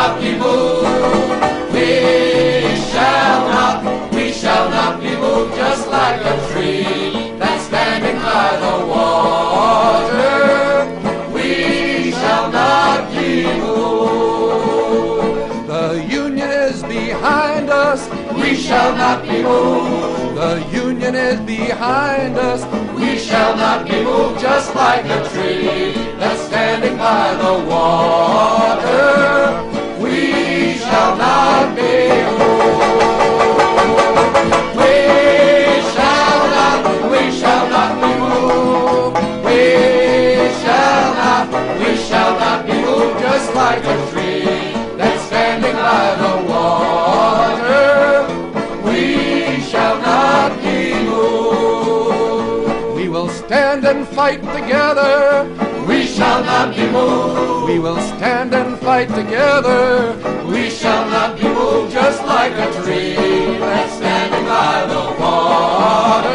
not be moved. We shall not be moved, just like a tree that's standing by the water. We shall not be moved. The Union is behind us. We shall not be moved. The Union is behind us. We shall not be moved, just like a tree that's standing by the water. We shall not be moved. We shall not be moved. We shall not be moved, just like a tree that's standing by the water. We shall not be moved. We will stand and fight together. We shall not be moved. We will stand and fight together. We shall not be moved, just like a tree that's standing by the water.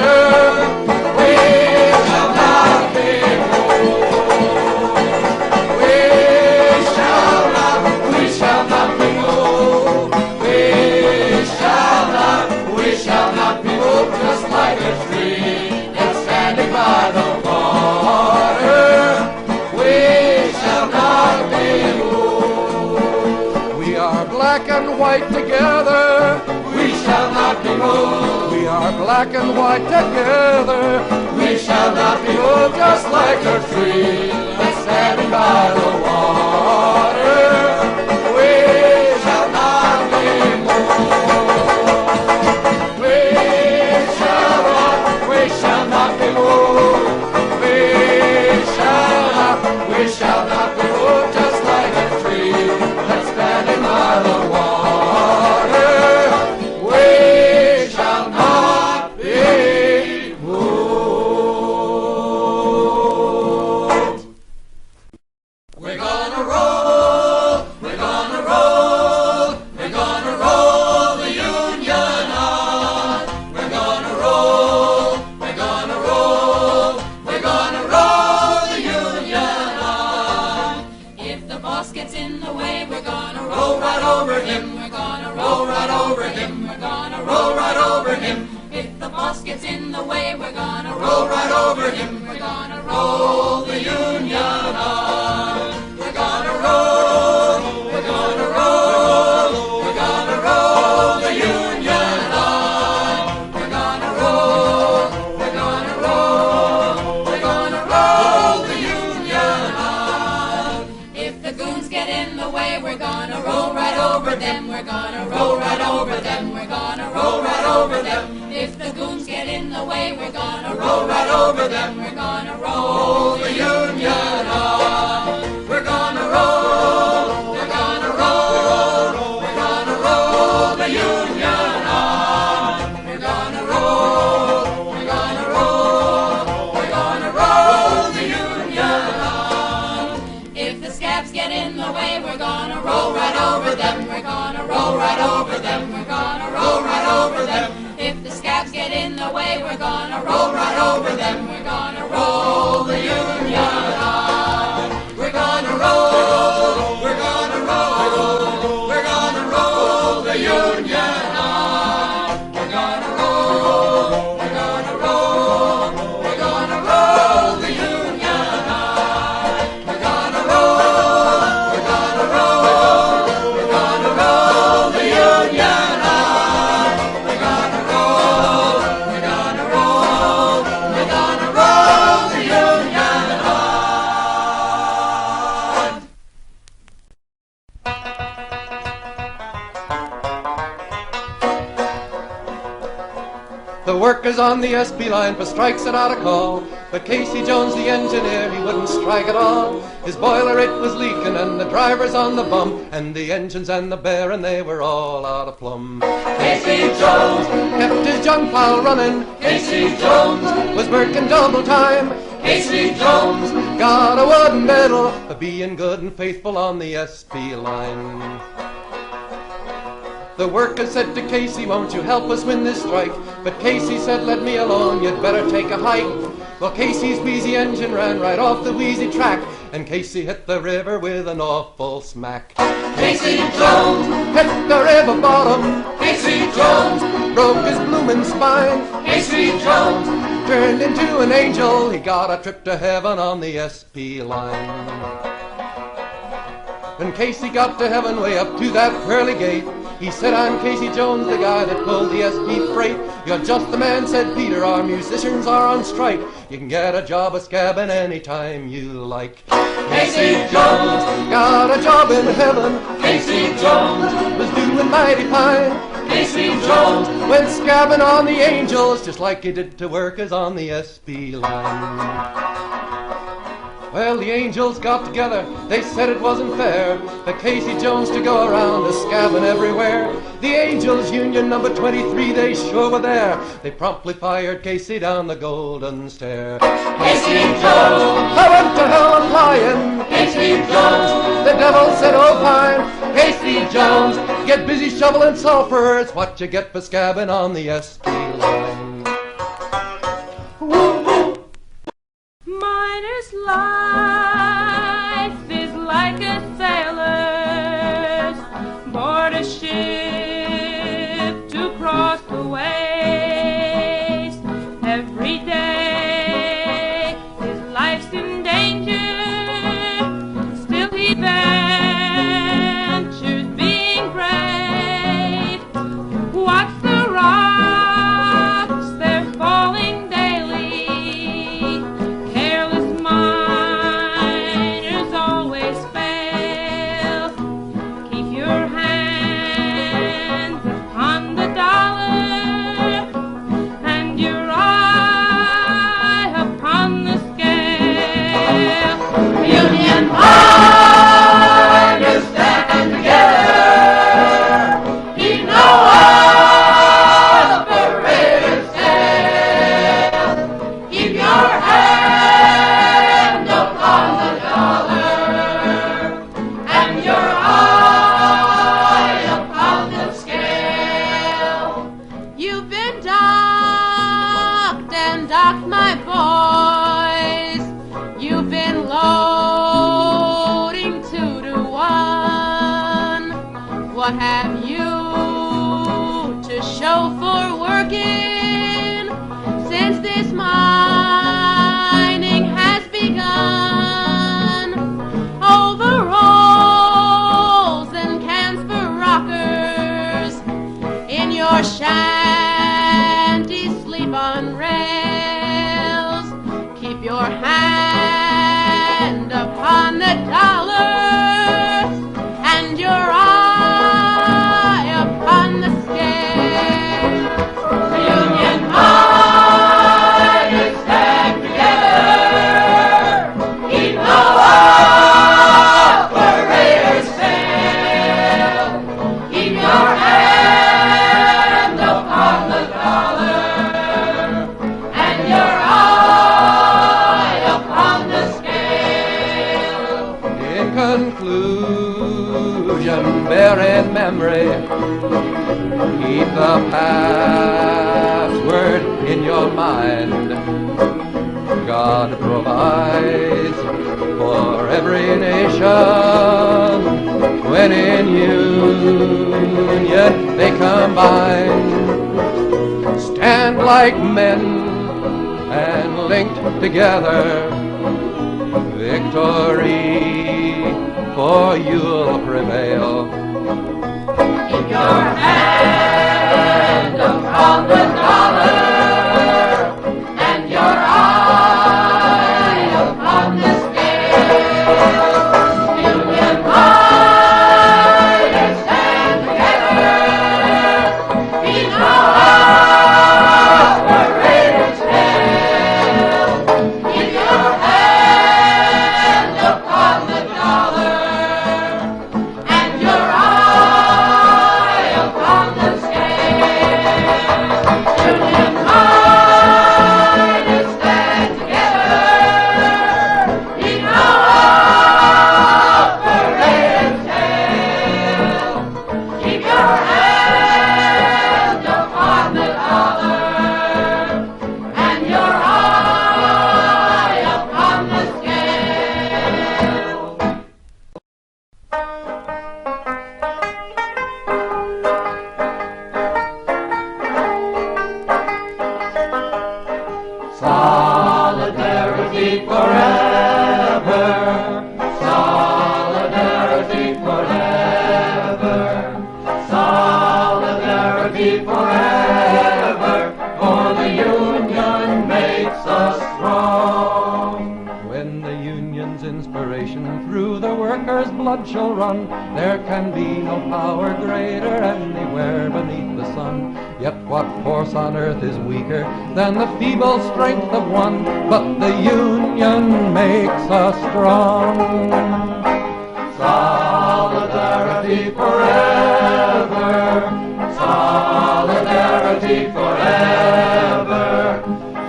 We shall not be moved. We shall not be moved. We shall not be moved, just like a tree that's standing by the water. We shall not be moved. We are black and white together. We shall not be moved. We are black and white together. We shall not be moved, just like a tree that's standing by the water. We shall not be moved. We shall not be moved. We shall not be moved, just like a tree that's standing by the water. We shall not be moved. We're gonna roll, we're gonna roll, we're gonna roll the Union on. We're gonna roll, we're gonna roll, we're gonna roll the Union on. If the boss gets in the way, we're gonna Roll right over him, we're gonna roll right over him, we're gonna roll right over him, If the boss gets in the way, we're gonna roll right over him. we're gonna Roll the Union on. We're gonna roll, we're gonna roll, we're gonna roll the Union on. We're gonna roll, we're gonna roll, we're gonna roll the Union on. If the goons get in the way, we're gonna roll right over them. We're gonna roll right over them. We're gonna roll right over them. If the goons get in the way, we're gonna roll right over them. We're gonna roll The Union on. We're gonna roll, we're gonna roll, we're gonna roll the Union on. We're gonna roll, we're gonna roll, we're gonna roll the Union on. If the scabs get in the way, we're gonna roll right over them. We're gonna roll right over them. We're gonna roll right over them. If the scabs get in the way, we're gonna roll right over them. We're gonna roll the Union on. We're gonna roll, we're gonna roll, we're gonna roll the Union on. We're gonna roll, we're gonna roll, we're gonna roll the Union on. We're gonna roll, we're gonna roll, we're gonna roll the Union on. We're gonna roll, we're gonna roll, we're gonna roll the Union on. The workers on the SB line for strikes are not a call, but Casey Jones, the engineer, he wouldn't strike at all. His boiler, it was leaking, and the driver's on the bum, and the engines and the bear, and they were all out of plumb. Casey Jones kept his junk pile running. Casey Jones was working double time. Casey Jones got a wooden medal for being good and faithful on the SB line. The workers said to Casey, won't you help us win this strike? But Casey said, let me alone, you'd better take a hike. Well, Casey's wheezy engine ran right off the wheezy track, and Casey hit the river with an awful smack. Casey Jones Hit the river bottom, Casey Jones broke his bloomin' spine, Casey Jones turned into an angel, he got a trip to heaven on the SP line. When Casey got to heaven way up to that pearly gate, he said, I'm Casey Jones, the guy that pulled the SP freight. You're just the man, said Peter, our musicians are on strike. You can get a job a scabbing anytime you like. Casey Jones Got a job in heaven, Casey Jones was doing mighty fine. Casey Jones Went scabbing on the angels, just like he did to workers on the SP line. Well, the angels got together, they said it wasn't fair for Casey Jones to go around a scabbing everywhere. The Angels Union number 23, they sure were there. They promptly fired Casey down the golden stair. Casey Jones I went to hell a flying, Casey Jones the devil said, oh fine, Casey Jones, get busy shoveling sulfur, it's what you get for scabbing on the SP line. Miner's life is like a sailor's board a ship to cross the waves. Every day his life's in danger, still he ventures being brave. Watch the rocks, they're falling daily. Careless miners always fail. Keep your hands upon the dollar and your eye upon the scale. Union miners stand together, keep no operator's tail. Keep your hand upon the dollar and your eye upon the scale. You've been docked and docked, my boys. You've been loading 2 to 1. What have you to show for working since this mining has begun? Overalls and cans for rockers in your shanty, sleep on rails. Keep your hand upon the dollar and your eye upon the scale. Union miners stand together, keep no operator's tail. Keep your hand upon the dollar and your eye upon the scale. In conclusion, bear in memory, keep the password in your mind. God provides for every nation when in union they combine. Stand like men and linked together, victory for you'll prevail. Keep your hand upon the dollar and your eye upon the scale. Union miners stand together, keep no operator's tail. Keep your hand upon the dollar and your eye upon the generation through the workers' blood shall run. There can be no power greater anywhere beneath the sun. Yet what force on earth is weaker than the feeble strength of one? But the union makes us strong. Solidarity forever, solidarity forever,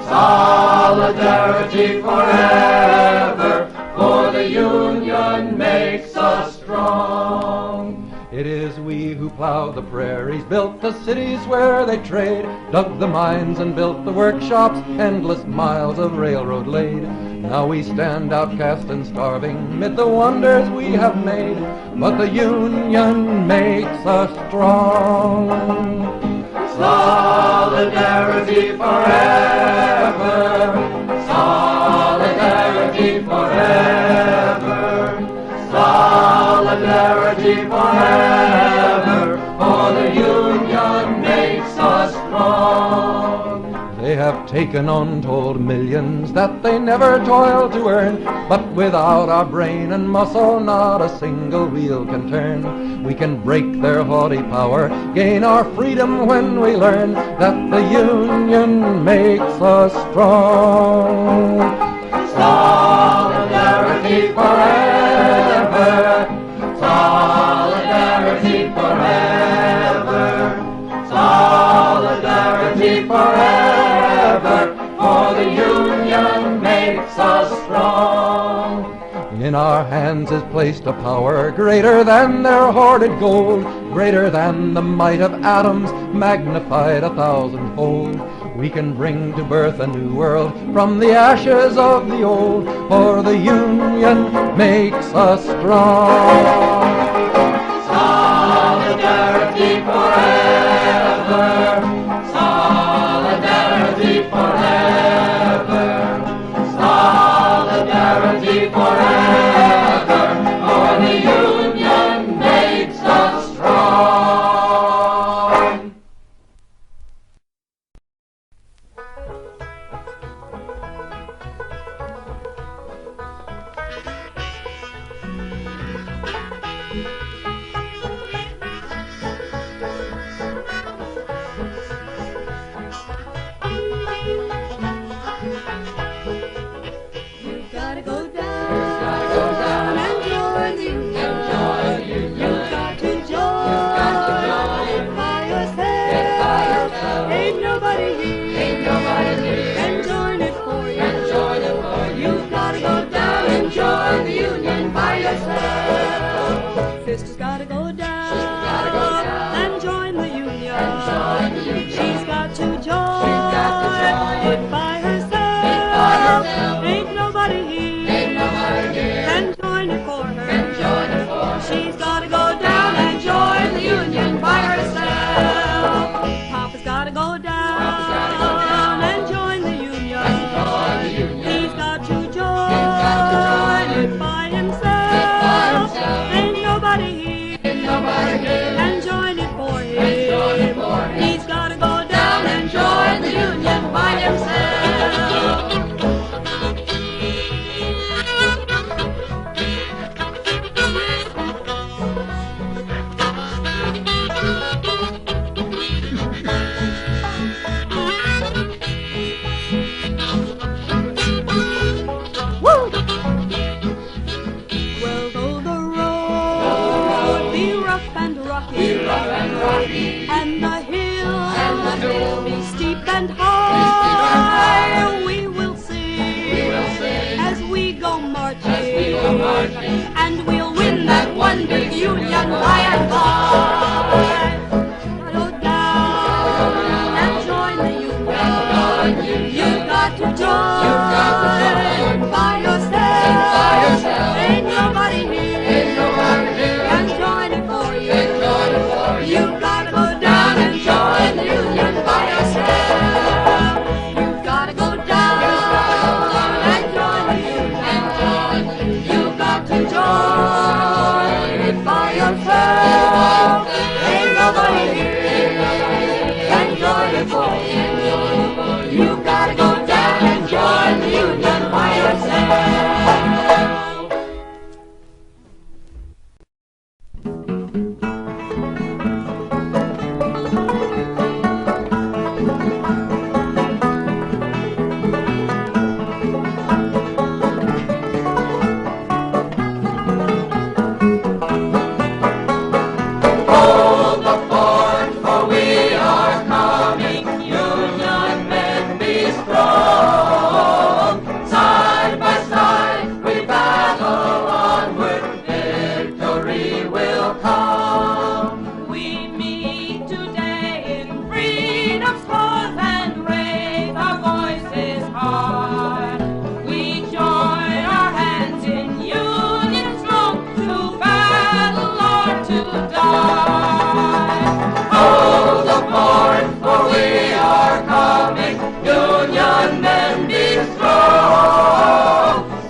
solidarity forever, for the union makes us strong. It is we who plowed the prairies, built the cities where they trade, dug the mines and built the workshops, endless miles of railroad laid. Now we stand outcast and starving mid the wonders we have made, but the union makes us strong. Solidarity forever, solidarity forever, solidarity forever, for the union makes us strong. They have taken untold millions that they never toiled to earn, but without our brain and muscle not a single wheel can turn. We can break their haughty power, gain our freedom when we learn that the union makes us strong. Solidarity forever, solidarity forever, solidarity forever, for the union makes us strong. In our hands is placed a power greater than their hoarded gold, greater than the might of atoms, magnified 1,000-fold. We can bring to birth a new world from the ashes of the old, for the union makes us strong. Solidarity forever, solidarity forever, solidarity forever, for the union makes us strong. You've gotta go down and join the union. You've got to join by yourself. Ain't nobody here can join it for you. You've gotta go down and join the union by yourself. Sister's gotta go down and join the union. She's got to join it by herself. Ain't nobody here can join it for her. She's gotta go down and join the union by herself. Papa's gotta go down and join the union. He's got to join it by himself. Ain't nobody here can join it for him. He's gotta go down and join the union by himself. Well, though the road be rough and rocky, and the hill be steep and high, we will sing as we go marching, and we'll win that one big union by and by. Go down and join the union. You've got to join by yourself. Ain't nobody here can join it for you. You've got to go down and join the union by yourself. You've got to go down and join the union. You've got to join it by yourself. Ain't nobody here can join it for you. You've got to go down and join the union by yourself.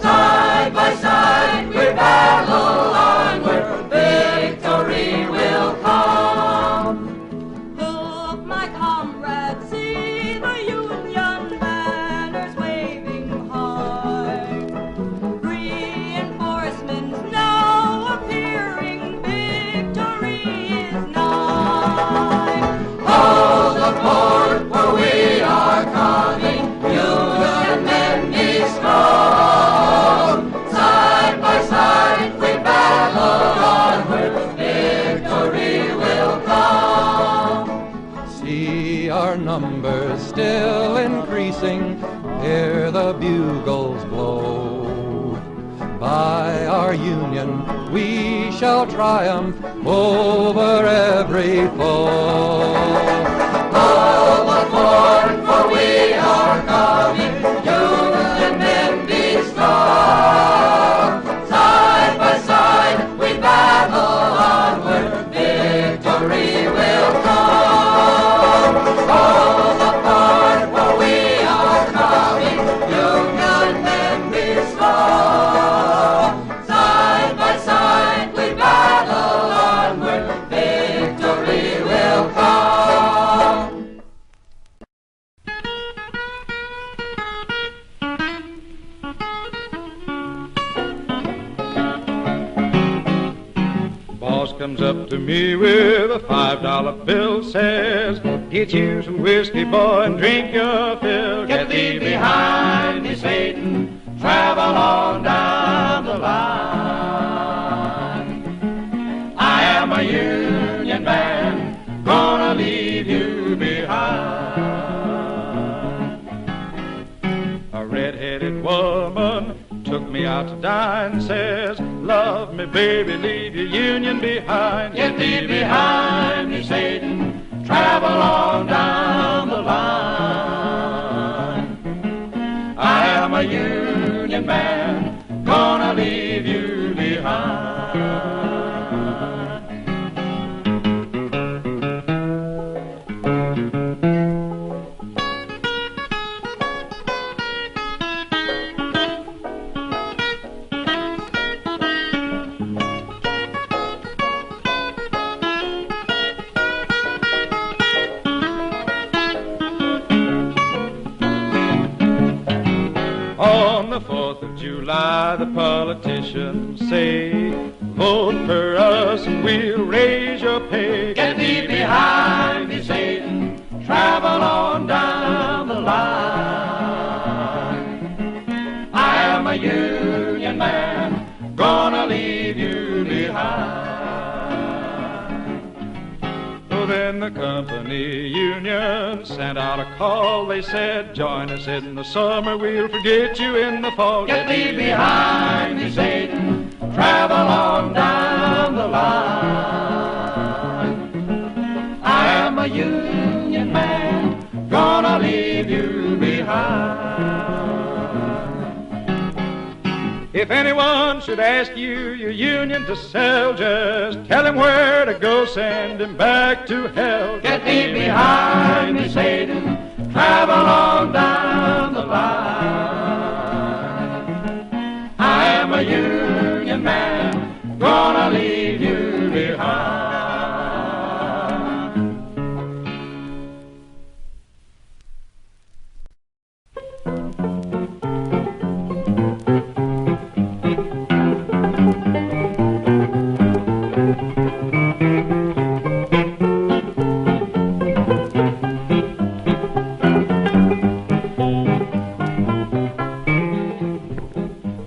Side by side we battle onward, victory will come. Look, my comrades, see the Union banners waving high. Reinforcements now appearing, victory is nigh. Hold the fort, for we are coming, Union men be strong. Side by side we battle onward, victory will come. See our numbers still increasing, hear the bugles blow. By our union we shall triumph over every foe. Hold the fort, for we are coming, Union men be strong. Side by side we battle onward, victory will come. Hold the fort, for we are coming, Union men be strong. Side by side we battle onward, victory will come. Boss comes up to me with a $5 bill, says, get you some whiskey, boy, and drink your fill. Get thee behind me, Satan, travel on down the line. I am a Union man, gonna leave you behind. A red-headed woman took me out to dine, says, love me, baby, leave your union behind. Get thee behind me, Satan, travel on down the line. I am a Union man, gonna leave you behind. On the 4th of July, the politicians say, vote for us and we'll raise your pay. Get thee behind me, Satan, travel on down the line. I am a Union man, gonna leave you behind. So then the company union sent out a call. They said, join us in the summer, we'll forget you in the fall. Get thee behind me, Satan, travel on down the line. I am a Union man, gonna leave you behind. If anyone should ask you your union to sell, just tell him where to go, send him back to hell. Get thee behind me, Satan, travel on down the line. I am a Union man, gonna leave you behind.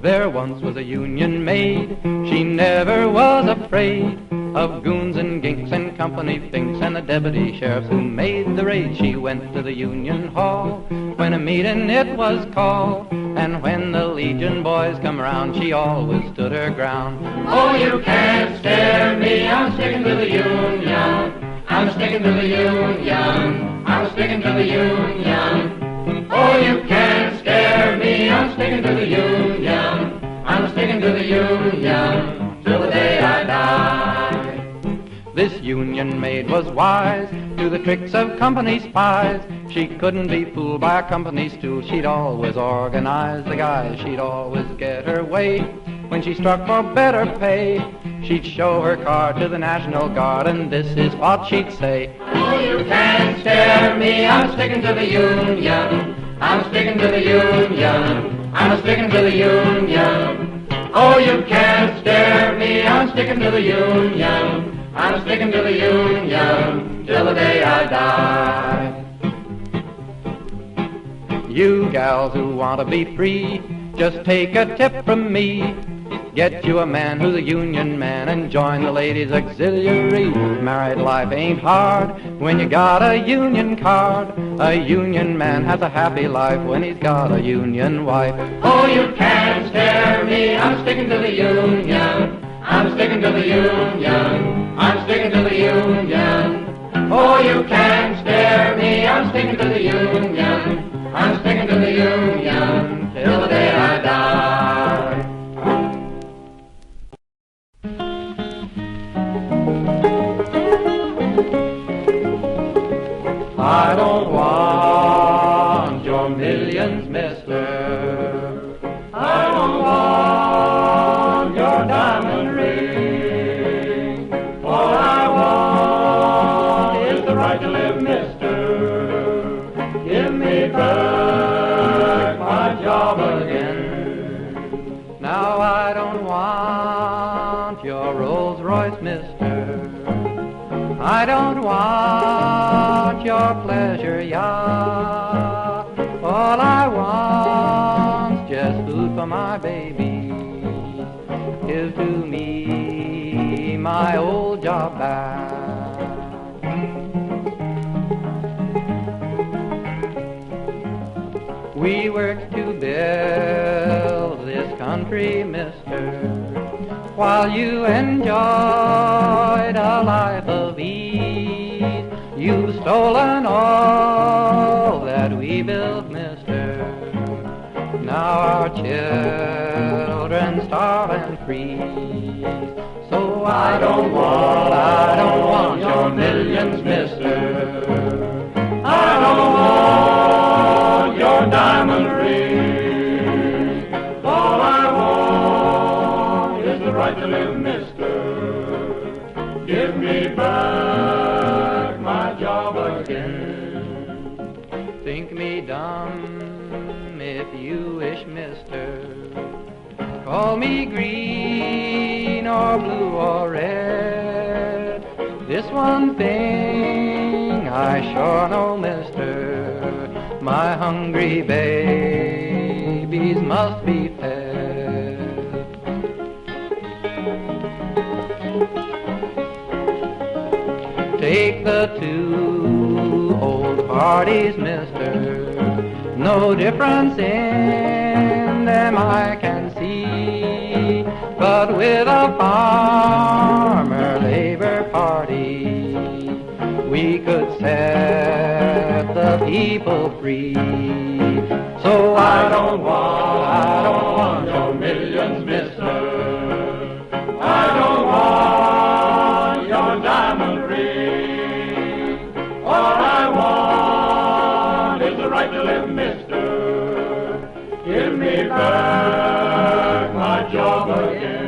There once was a Union maid, she never was afraid of goons and ginks and company finks and the deputy sheriff who made the raid. She went to the Union Hall when a meeting it was called, and when the Legion boys come around, she always stood her ground. Oh, you can't scare me, I'm sticking to the Union. I'm sticking to the Union. I'm sticking to the Union. Oh, you can't scare me, I'm sticking to the Union. I'm sticking to the Union till the day I die. This Union maid was wise to the tricks of company spies. She couldn't be fooled by a company stool. She'd always organize the guys. She'd always get her way. When she struck for better pay, she'd show her card to the National Guard, and this is what she'd say. Oh, you can't scare me, I'm sticking to the Union. I'm sticking to the Union. I'm sticking to the Union. Oh, you can't scare me, I'm sticking to the Union. I'm sticking to the Union till the day I die. You gals who want to be free, just take a tip from me. Get you a man who's a union man and join the ladies' auxiliary. Married life ain't hard when you got a union card. A union man has a happy life when he's got a union wife. Oh, you can't scare me, I'm sticking to the Union. I'm sticking to the Union. I'm sticking to the Union. Oh, you can't scare me, I'm sticking to the Union. I'm sticking to the Union till the day I die. I don't want your millions, mister. I don't want your diamond ring. All I want is the right to live, mister. Give me back my job again. Now I don't want your Rolls Royce, mister. I don't want your pleasure yacht. All I want's just food for my baby. Give to me my old job back. We worked to build this country, mister, while you enjoyed a life of ease. You've stolen all that we built, mister. Now our children starve and freeze. So I don't want your millions, mister. I don't want your diamond ring. All I want is the right to live, mister. Give me back my job again. Think me dumb if you wish, mister. Call me green or blue or red. This one thing I sure know, mister. My hungry babies must be fed. Take the two old parties, mister. No difference in them I can see. But with a farmer labor party, we could set the people free. So I don't want your millions, mister. I don't want your diamond ring. All I want is the right to live, mister. Give me back my job again.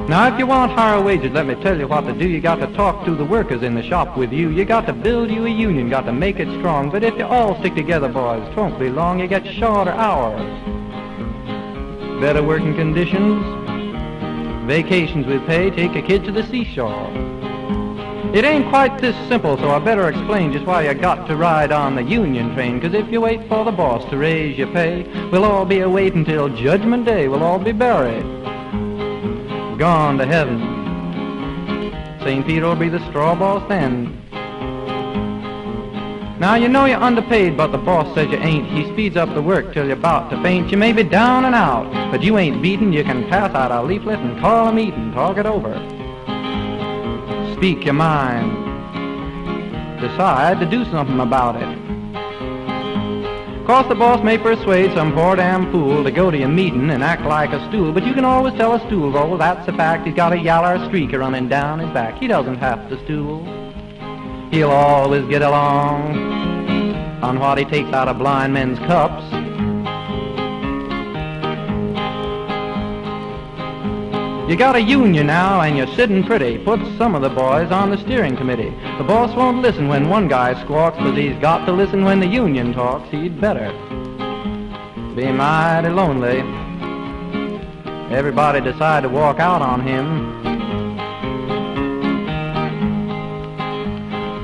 Now, if you want higher wages, let me tell you what to do. You got to talk to the workers in the shop with you. You got to build you a union, got to make it strong. But if you all stick together, boys, 'twon't be long. You get shorter hours, better working conditions, vacations with pay, take your kids to the seashore. It ain't quite this simple, so I better explain just why you got to ride on the union train. 'Cause if you wait for the boss to raise your pay, we'll all be a-waitin' till Judgment Day. We'll all be buried, gone to heaven. St. Peter will be the straw boss then. Now you know you're underpaid, but the boss says you ain't. He speeds up the work till you're about to faint. You may be down and out, but you ain't beaten. You can pass out a leaflet and call a meeting, talk it over. Speak your mind. Decide to do something about it. 'Cause the boss may persuade some poor damn fool to go to your meeting and act like a stool, but you can always tell a stool, oh, that's a fact. He's got a yaller streak running down his back. He doesn't have to stool. He'll always get along on what he takes out of blind men's cups. You got a union now and you're sitting pretty. Put some of the boys on the steering committee. The boss won't listen when one guy squawks, but he's got to listen when the union talks. He'd better be mighty lonely. Everybody decide to walk out on him.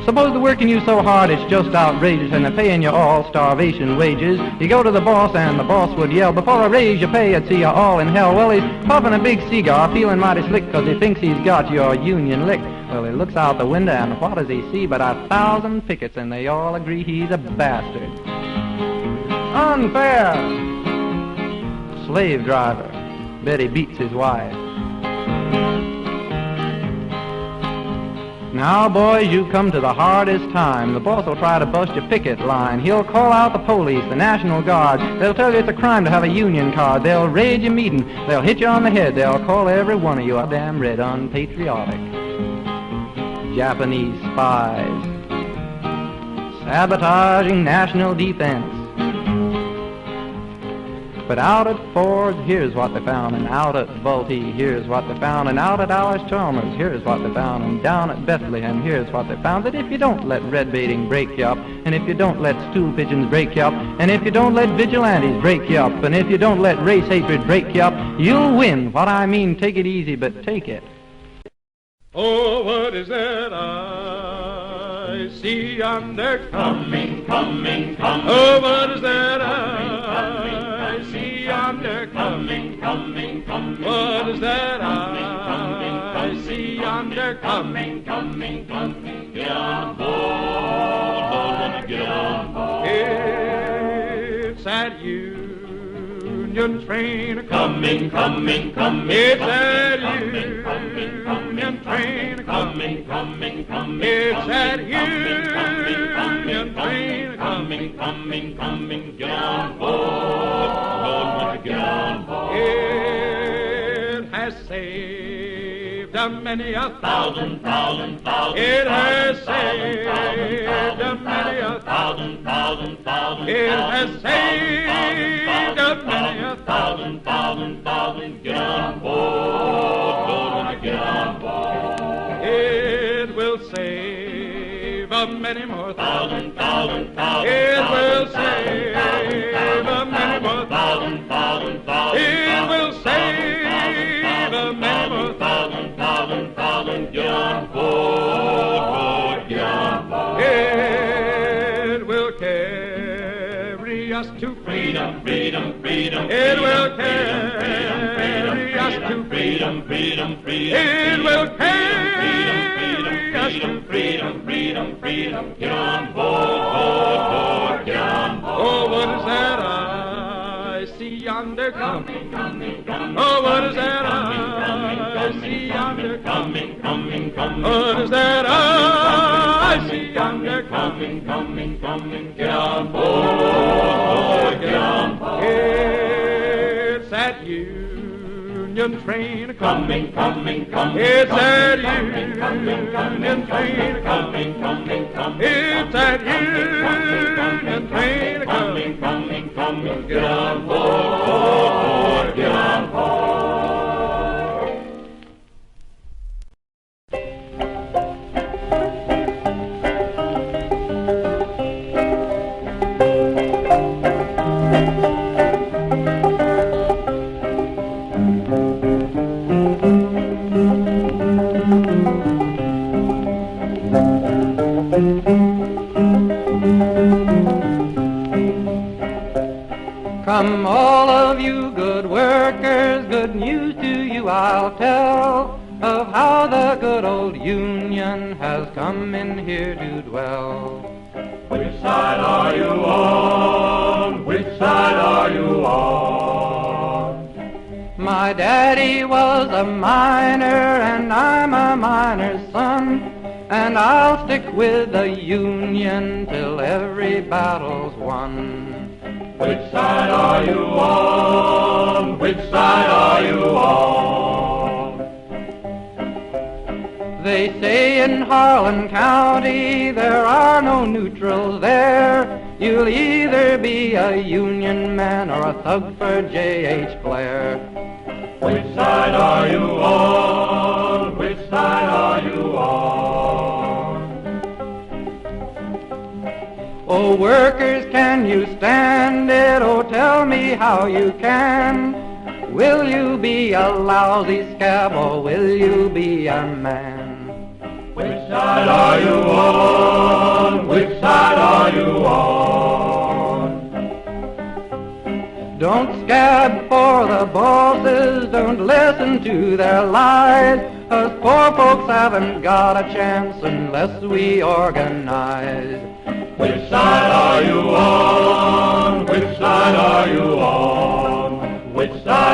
Suppose they're working you so hard it's just outrageous, and they're paying you all starvation wages. You go to the boss and the boss would yell, before I raise your pay I'd see you all in hell. Well, he's puffing a big cigar, feeling mighty slick, 'cause he thinks he's got your union licked. Well, he looks out the window and what does he see but 1,000 pickets, and they all agree he's a bastard. Unfair! Slave driver. Bet he beats his wife. Now, boys, you've come to the hardest time. The boss will try to bust your picket line. He'll call out the police, the National Guard. They'll tell you it's a crime to have a union card. They'll raid your meeting. They'll hit you on the head. They'll call every one of you a damn red unpatriotic. Japanese spies sabotaging national defense. But out at Ford's, here's what they found, and out at Vultee, here's what they found, and out at Alice-Chalmers, here's what they found, and down at Bethlehem, here's what they found, that if you don't let red baiting break you up, and if you don't let stool pigeons break you up, and if you don't let vigilantes break you up, and if you don't let race hatred break you up, you'll win. What I mean, take it easy, but take it. Oh, what is that I see yonder Coming, coming, coming. Oh, what is that I see yonder Coming, coming, coming. What is that I see yonder coming, coming, coming. Get on board, get on board. It's that Union train Coming, coming, coming. It's that coming, coming, coming. Union train Coming, coming, coming. It's that Union train coming, coming, coming. Get on board, Lord, get on board. It has saved a many a Thousand, thousand, thousand. It has thousand, saved thousand, a many a thousand, thousand, thousand. It has saved a many a thousand, thousand, thousand. Get on board, Lord, get on board. It will save a many more Thousand, thousand, thousand. It will save a many more thousand, thousand, thousand. It will save a many more thousand, thousand, thousand. Get on board, Lord, get on board. It will carry us to Freedom, freedom, freedom. It will carry us to freedom, freedom, freedom. It will carry us to freedom, freedom, freedom. Get on board, get on board. Oh, what is that I see yonder coming? Coming, coming. Oh, what is that I see yonder coming? Coming, coming. What is that I see yonder coming? Coming, coming. Get on board, get on board. It's that Union train coming, coming, coming. It's that Union train coming, coming, coming. It's that Union train coming, coming, coming. Get on board, get on board. Come all of you good workers, good news to you I'll tell of how the good old Union has come in here to dwell. Which side are you on? Which side are you on? My daddy was a miner and I'm a miner's son, and I'll stick with the Union till every battle's won. Which side are you on? Which side are you on? They say in Harlan County there are no neutrals there. You'll either be a Union man or a thug for J.H. Blair. Which side are you on? Which side are you on? Oh, workers, can you stand it? Oh, tell me how you can. Will you be a lousy scab or will you be a man? Which side are you on? Which side are you on? Don't scab for the bosses, don't listen to their lies. Us poor folks haven't got a chance unless we organize. Which side are you on? Which side are you on? Which side?